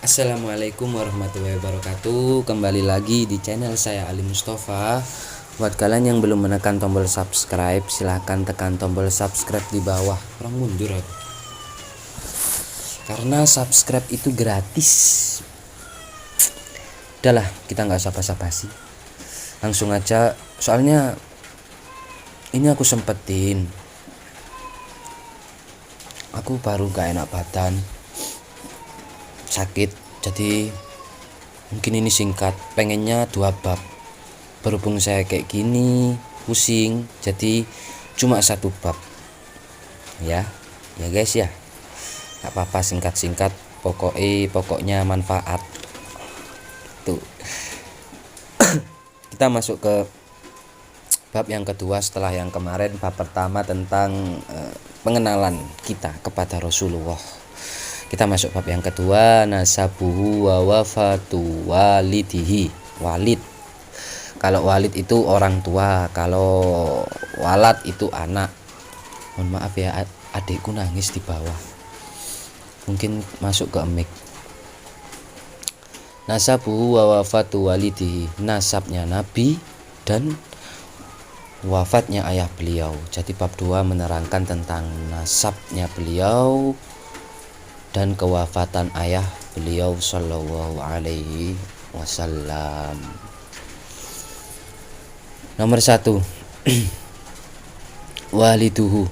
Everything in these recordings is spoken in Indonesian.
Assalamualaikum warahmatullahi wabarakatuh. Kembali lagi di channel saya Ali Mustafa. Buat kalian yang belum menekan tombol subscribe, silahkan tekan tombol subscribe di bawah. Kurang mundur aku. Karena subscribe itu gratis. Udahlah, kita nggak usah basa-basi. Langsung aja. Soalnya ini aku sempetin. Aku baru gak enak badan, sakit, jadi mungkin ini singkat, pengennya 2 bab. Berhubung saya kayak gini pusing, jadi cuma 1 bab ya guys ya, gak apa-apa, singkat-singkat, pokoknya manfaat tuh. Kita masuk ke bab yang kedua setelah yang kemarin. Bab pertama tentang pengenalan kita kepada Rasulullah. Kita masuk bab yang kedua, nasabuhu wa wafatu walidihi. Walid, kalau walid itu orang tua, kalau walad itu anak. Mohon maaf ya, adikku nangis di bawah, mungkin masuk ke mic. Nasabuhu wa wafatu walidihi, nasabnya Nabi dan wafatnya ayah beliau. Jadi bab 2 menerangkan tentang nasabnya beliau dan kewafatan ayah beliau sallallahu alaihi wasallam. Nomor 1, waliduhu,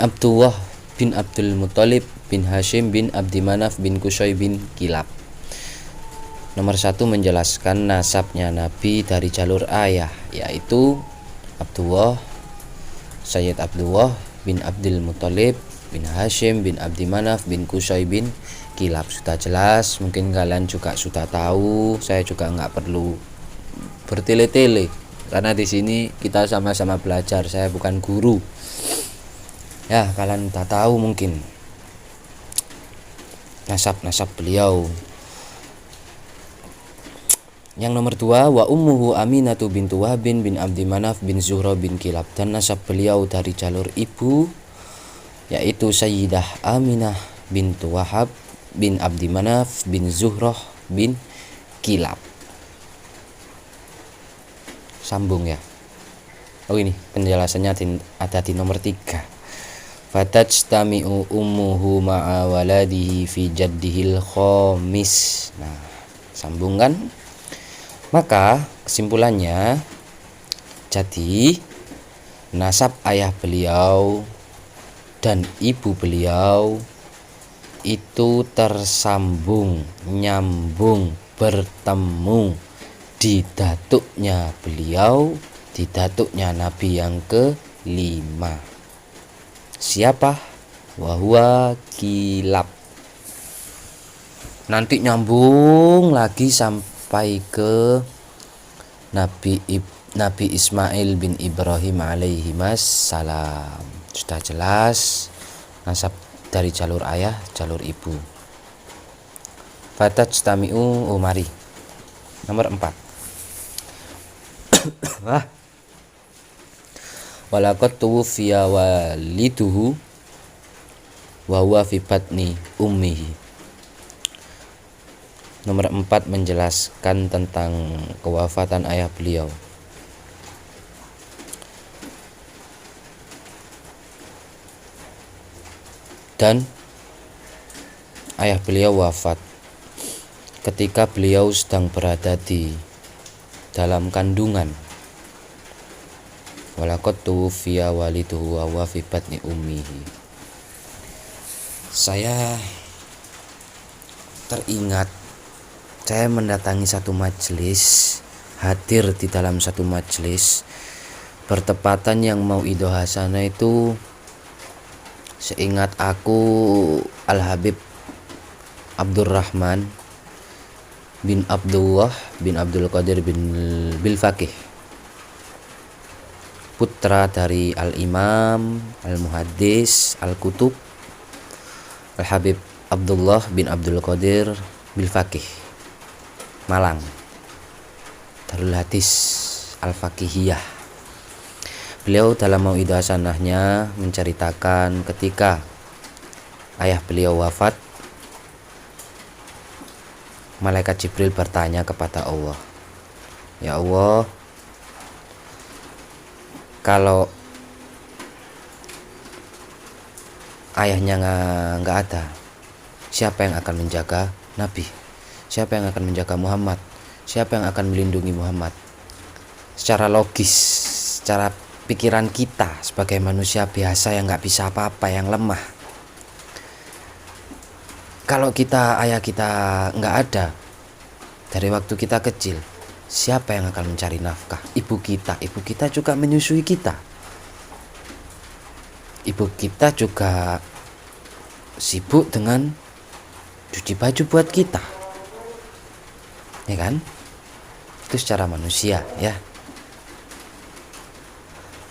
Abdullah bin Abdul Muthalib bin Hashim bin Abdi Manaf bin Qusay bin Kilab. Nomor 1 menjelaskan nasabnya Nabi dari jalur ayah, yaitu Abdullah, Sayyid Abdullah bin Abdul Muthalib bin Hashim bin Abdi Manaf bin Qusay bin Kilab. Sudah jelas, mungkin kalian juga sudah tahu. Saya juga nggak perlu bertele-tele karena di sini kita sama-sama belajar. Saya bukan guru. Ya, kalian udah tahu mungkin nasab beliau. Yang nomor 2, wa ummuhu Aminatu bintu Wahbin bin Abdi Manaf bin Zuhra bin Kilab, dan nasab beliau dari jalur ibu yaitu Sayyidah Aminah bintu Wahab bin Abdi Manaf bin Zuhra bin Kilab. Sambung ya. Oh, ini penjelasannya ada di nomor 3. Fatajtami'u ummuhu ma'a waladihi fi jaddihil khamis. Nah, sambung kan? Maka kesimpulannya, jadi nasab ayah beliau dan ibu beliau itu tersambung, nyambung, bertemu di datuknya beliau, di datuknya Nabi yang ke-5. Siapa? Wahwa Kilab. Nanti nyambung lagi sampai ke Nabi Ismail bin Ibrahim alaihi salam. Sudah jelas nasab dari jalur ayah, jalur ibu. Fatajtami'u umari. Nomor 4. Walaqad tuwfiya waliduhu wa huwa fi batni ummihi. Nomor 4 menjelaskan tentang kewafatan ayah beliau. Dan ayah beliau wafat ketika beliau sedang berada di dalam kandungan. Walaqad tuwfiya waliduhu wa huwa fi batni ummihi. Saya teringat, saya mendatangi satu majelis, hadir di dalam satu majelis, bertepatan yang mau Ido Hasanah itu, seingat aku, Al-Habib Abdurrahman bin Abdullah bin Abdul Qadir bin Bilfaqih, putra dari Al-Imam Al-Muhaddis Al-Kutub Al-Habib Abdullah bin Abdul Qadir Bilfaqih, Malang, Darul Hadis Al-Faqihiyah. Beliau dalam Mau'idhah Hasanahnya menceritakan ketika ayah beliau wafat, malaikat Jibril bertanya kepada Allah, ya Allah, kalau ayahnya nggak ada, siapa yang akan menjaga Nabi? Siapa yang akan menjaga Muhammad? Siapa yang akan melindungi Muhammad? Secara logis, secara pikiran kita sebagai manusia biasa yang nggak bisa apa-apa, yang lemah, kalau ayah kita nggak ada dari waktu kita kecil, siapa yang akan mencari nafkah? Ibu kita juga menyusui kita. Ibu kita juga sibuk dengan cuci baju buat kita, ya kan? Itu secara manusia ya.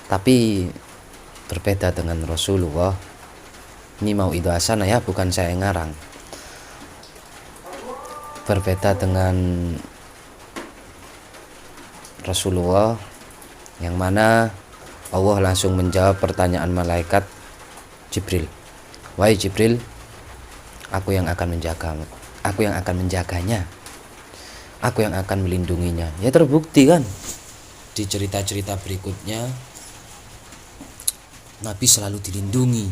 Tapi berbeda dengan Rasulullah. Ini mau itu asana ya, bukan saya yang ngarang. Berbeda dengan Rasulullah, yang mana Allah langsung menjawab pertanyaan malaikat Jibril. Wahai Jibril, aku yang akan menjagamu, aku yang akan menjaganya, aku yang akan melindunginya. Ya terbukti kan di cerita-cerita berikutnya, Nabi selalu dilindungi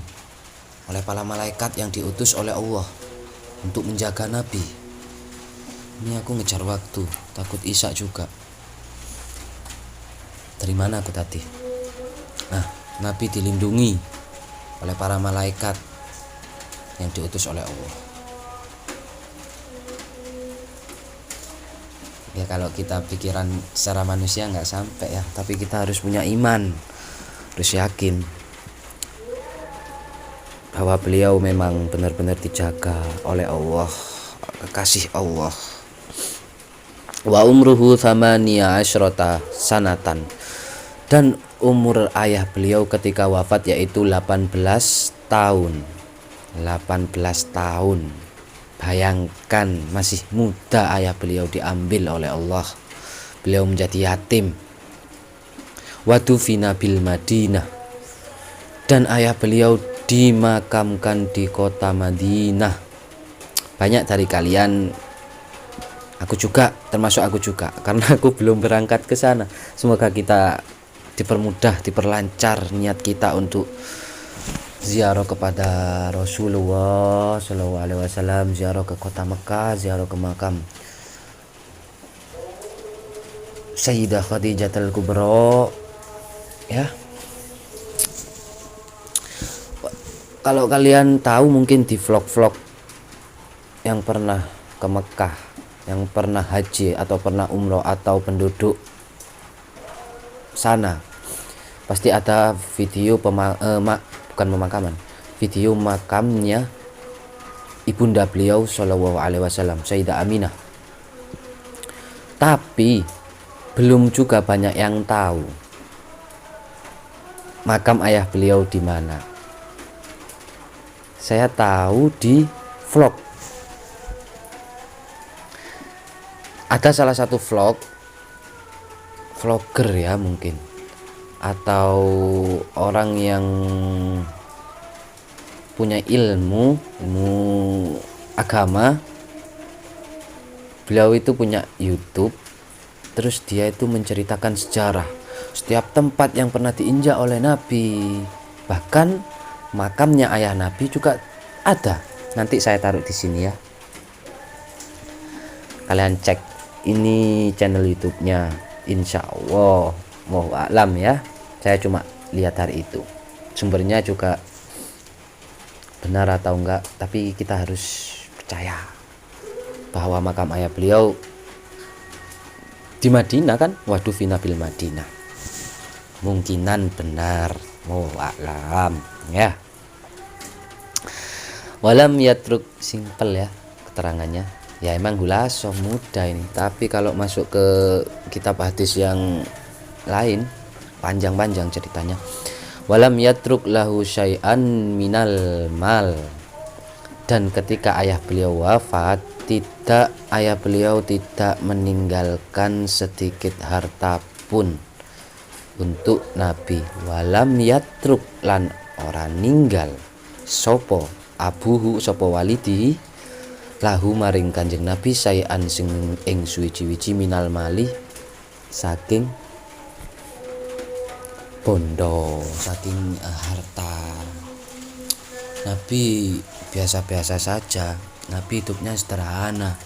oleh para malaikat yang diutus oleh Allah untuk menjaga Nabi. Ini aku ngejar waktu, takut isak juga. Dari mana aku tadi? Nah, Nabi dilindungi oleh para malaikat yang diutus oleh Allah. Ya kalau kita pikiran secara manusia nggak sampai ya, tapi kita harus punya iman, harus yakin bahwa beliau memang benar-benar dijaga oleh Allah, kekasih Allah. Wa umruhu thamaniya asyrota sanatan, dan umur ayah beliau ketika wafat yaitu 18 tahun. 18 tahun. Bayangkan, masih muda ayah beliau diambil oleh Allah. Beliau menjadi yatim. Wadufina bil Madinah, dan ayah beliau dimakamkan di kota Madinah. Banyak dari kalian, aku juga, termasuk aku juga, karena aku belum berangkat ke sana. Semoga kita dipermudah, diperlancar niat kita untuk ziarah kepada Rasulullah Shallallahu Alaihi Wasallam, ziarah ke kota Mekah, ziarah ke makam Sayyidah Khadijah Al-Kubra. Ya, kalau kalian tahu mungkin di vlog-vlog yang pernah ke Mekah, yang pernah haji atau pernah umroh atau penduduk sana, pasti ada video bukan pemakaman, video makamnya ibunda beliau Shallallahu Alaihi Wasallam, Sayyidah Aminah. Tapi belum juga banyak yang tahu makam ayah beliau di mana. Saya tahu di vlog. Ada salah satu vlogger ya mungkin, atau orang yang punya ilmu agama. Beliau itu punya YouTube, terus dia itu menceritakan sejarah setiap tempat yang pernah diinjak oleh Nabi. Bahkan makamnya ayah Nabi juga ada. Nanti saya taruh di sini ya. Kalian cek, ini channel YouTube-nya, insya Allah, wallahu a'lam ya. Saya cuma lihat hari itu. Sumbernya juga benar atau enggak, tapi kita harus percaya bahwa makam ayah beliau di Madinah kan. Waduh, fina bil Madinah. Mungkinan benar, wallahu a'lam ya. Walam yatruk, simple ya keterangannya. Ya emang hulaso mudah ini, tapi kalau masuk ke kitab hadis yang lain panjang-panjang ceritanya. Walam yatruk lahu syai'an minal mal, dan ketika ayah beliau wafat, ayah beliau tidak meninggalkan sedikit harta pun untuk Nabi. Walam yatruk, lan ora ninggal sopo abuhu sapa walidi lahu maring Kanjeng Nabi sayan sing ing suwi-wiji minal mali saking bondo, saking harta. Nabi biasa-biasa saja, Nabi hidupnya sederhana,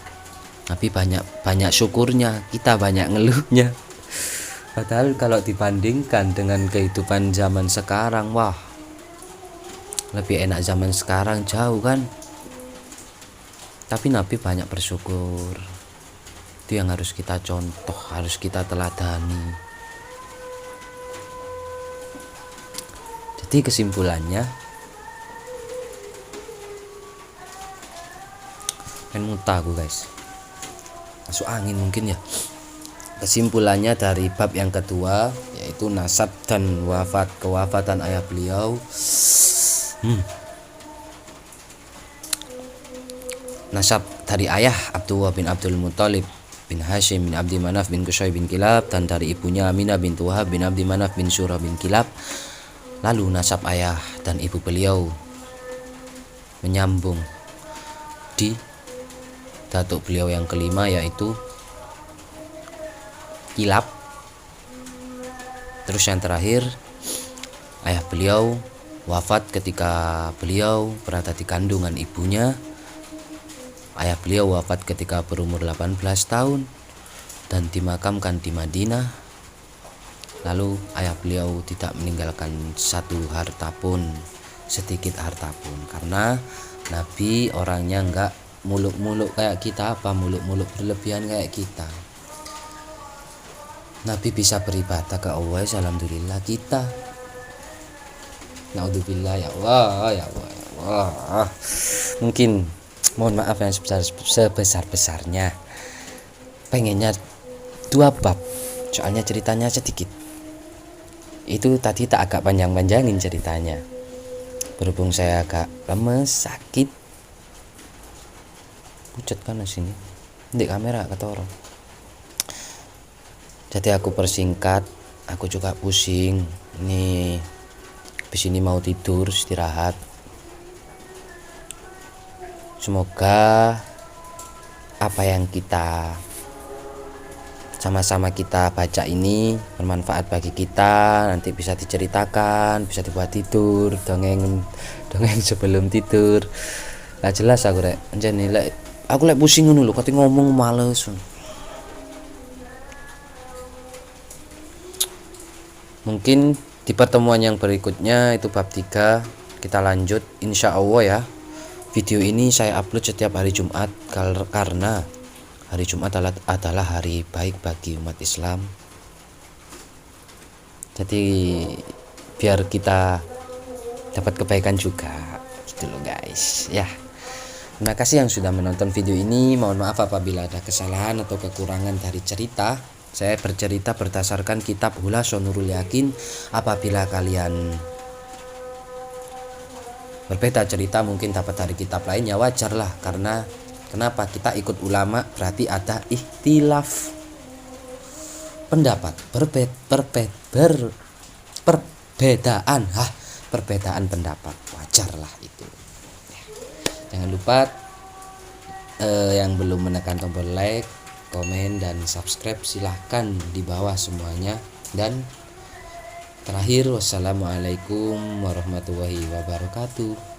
Nabi banyak syukurnya, kita banyak ngeluhnya. Padahal kalau dibandingkan dengan kehidupan zaman sekarang, wah, lebih enak zaman sekarang jauh kan. Tapi Nabi banyak bersyukur. Itu yang harus kita contoh, harus kita teladani. Jadi kesimpulannya, muntah aku guys, masuk angin mungkin ya. Kesimpulannya dari bab yang kedua, yaitu nasab dan kewafatan ayah beliau. Nasab dari ayah Abdullah bin Abdul Muthalib bin Hashim bin Abdi Manaf bin Qusay bin Kilab, dan dari ibunya Aminah bin Wahab bin Abdi Manaf bin Surah bin Kilab. Lalu nasab ayah dan ibu beliau menyambung di datuk beliau yang kelima, yaitu Kilab. Terus yang terakhir, ayah beliau wafat ketika beliau berada di kandungan ibunya. Ayah beliau wafat ketika berumur 18 tahun dan dimakamkan di Madinah. Lalu ayah beliau tidak meninggalkan satu harta pun, sedikit harta pun, karena Nabi orangnya enggak muluk-muluk kayak kita, muluk-muluk berlebihan kayak kita. Nabi bisa beribadah ke Allah, alhamdulillah. Kita naudzubillah, ya Allah, ya Allah, ya Allah. Mungkin mohon maaf yang sebesar-besarnya. Pengennya 2 bab, soalnya ceritanya sedikit. Itu tadi tak agak panjang-panjangin ceritanya. Berhubung saya agak lemes, sakit, pucat kan di sini. Di kamera kata orang. Jadi aku persingkat, aku juga pusing. Ini habis ini mau tidur, istirahat. Semoga apa yang kita sama-sama kita baca ini bermanfaat bagi kita, nanti bisa diceritakan, bisa dibuat tidur, dongeng sebelum tidur. Lah jelas aku rek, anjane lek aku lek pusing ngono lho, kate ngomong males. Mungkin di pertemuan yang berikutnya, itu bab 3, kita lanjut insya Allah ya. Video ini saya upload setiap hari Jumat karena hari Jumat adalah hari baik bagi umat Islam. Jadi biar kita dapat kebaikan juga gitu loh guys ya. Terima kasih yang sudah menonton video ini. Mohon maaf apabila ada kesalahan atau kekurangan dari cerita. Saya bercerita berdasarkan kitab Khulasatul Nurul Yakin. Apabila kalian berbeda cerita mungkin dapat dari kitab lain, ya wajar lah. Karena kenapa kita ikut ulama, berarti ada ikhtilaf pendapat, perbedaan pendapat, wajar lah itu. Jangan lupa yang belum menekan tombol like, komen, dan subscribe silahkan di bawah semuanya. Dan terakhir, wassalamualaikum warahmatullahi wabarakatuh.